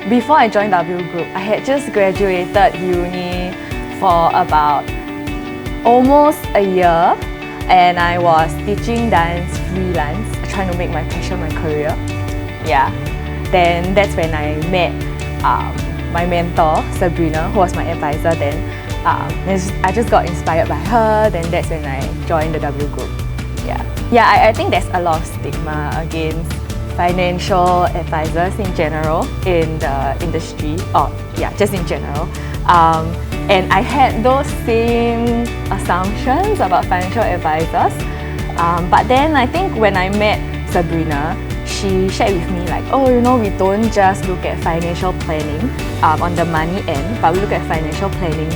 Before I joined W Group, I had just graduated uni for about almost a year, and I was teaching dance freelance, trying to make my passion my career. Yeah. Then that's when I met my mentor, Sabrina, who was my advisor then. I just got inspired by her, then that's when I joined the W Group. I think there's a lot of stigma against financial advisors in general in the industry, just in general. And I had those same assumptions about financial advisors. But then I think when I met Sabrina, she shared with me like, we don't just look at financial planning on the money end, but we look at financial planning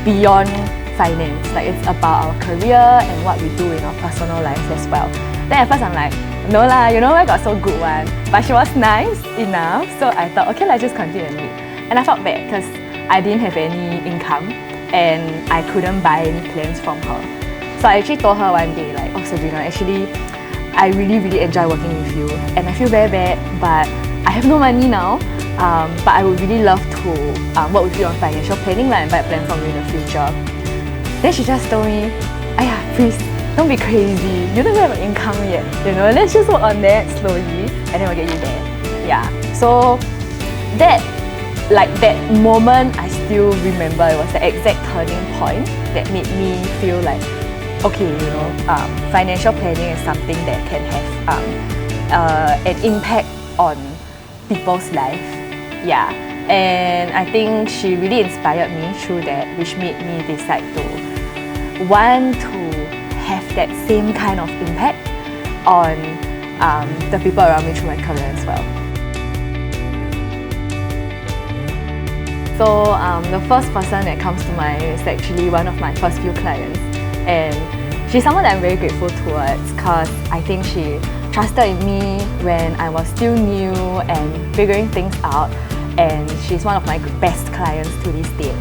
beyond finance. Like it's about our career and what we do in our personal lives as well. Then at first I'm like, no lah, I got so good one. But she was nice enough, so I thought, okay, let's just continue and meet. And I felt bad because I didn't have any income and I couldn't buy any plans from her. So I actually told her one day like, Sabrina, actually I really enjoy working with you and I feel very bad, but I have no money now. But I would really love to work with you on financial planning and buy a plan from you in the future. Then she just told me, please, don't be crazy. You don't have an income yet. Let's just work on that slowly and then we'll get you there. Yeah. So that moment I still remember. It was the exact turning point that made me feel like, okay, financial planning is something that can have an impact on people's life. Yeah. And I think she really inspired me through that, which made me decide to want to have that same kind of impact on the people around me through my career as well. So the first person that comes to mind is actually one of my first few clients, and she's someone that I'm very grateful towards because I think she trusted in me when I was still new and figuring things out, and she's one of my best clients to this day.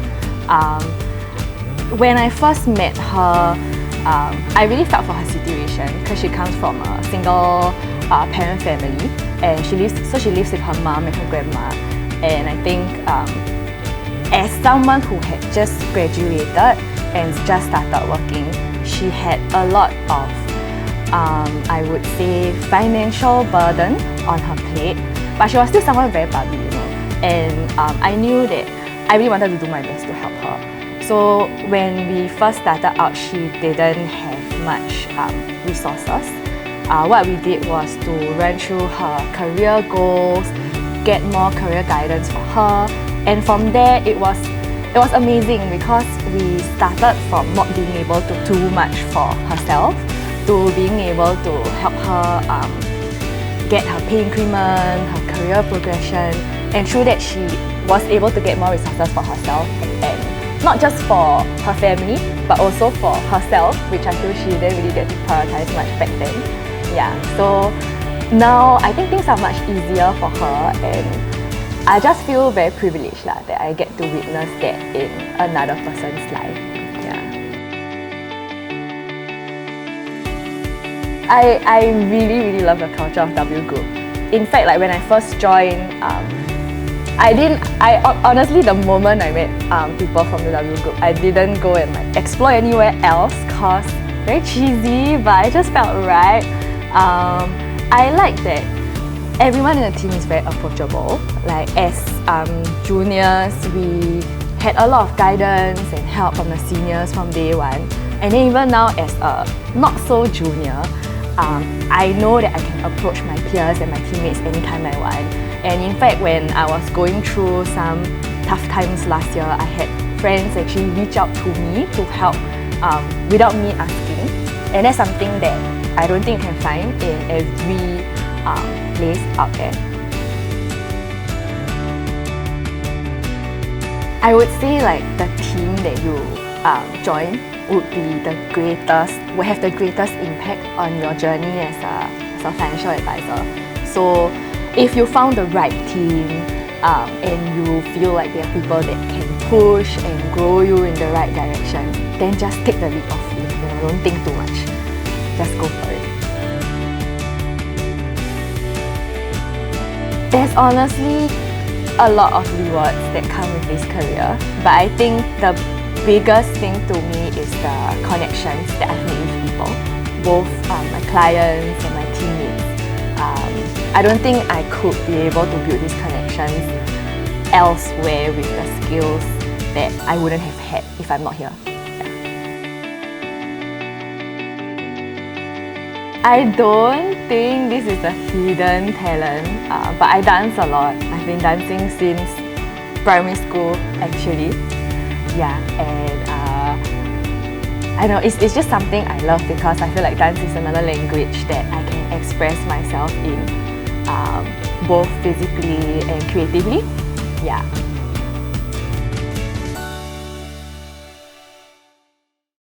When I first met her, I really felt for her situation because she comes from a single parent family, and she lives with her mom and her grandma. And I think as someone who had just graduated and just started working, she had a lot of I would say financial burden on her plate, but she was still someone very bubbly, and I knew that I really wanted to do my best to help her. So when we first started out, she didn't have much resources. What we did was to run through her career goals, get more career guidance for her, and from there it was amazing because we started from not being able to do much for herself to being able to help her get her pay increment, her career progression, and through that she was able to get more resources for herself, and not just for her family but also for herself, which I feel she didn't really get to prioritize much back then. Yeah, so now I think things are much easier for her, and I just feel very privileged that I get to witness that in another person's life. I really love the culture of W Group. In fact, when I first joined, honestly, the moment I met people from the W Group, I didn't go and explore anywhere else because very cheesy, but I just felt right. I like that everyone in the team is very approachable. As juniors, we had a lot of guidance and help from the seniors from day one. And then even now as a not so junior, I know that I can approach my peers and my teammates anytime I want. And in fact, when I was going through some tough times last year, I had friends actually reach out to me to help without me asking. And that's something that I don't think you can find in every place out there. I would say the team that you join would have the greatest impact on your journey as a financial advisor. So if you found the right team and you feel like there are people that can push and grow you in the right direction, then just take the leap of faith. Don't think too much. Just go for it. There's honestly a lot of rewards that come with this career, but I think the biggest thing to me is the connections that I've made with people, both my clients and my teammates. I don't think I could be able to build these connections elsewhere with the skills that I wouldn't have had if I'm not here. I don't think this is a hidden talent, but I dance a lot. I've been dancing since primary school, actually. Yeah, and I know it's just something I love because I feel like dance is another language that I can express myself in, both physically and creatively. Yeah.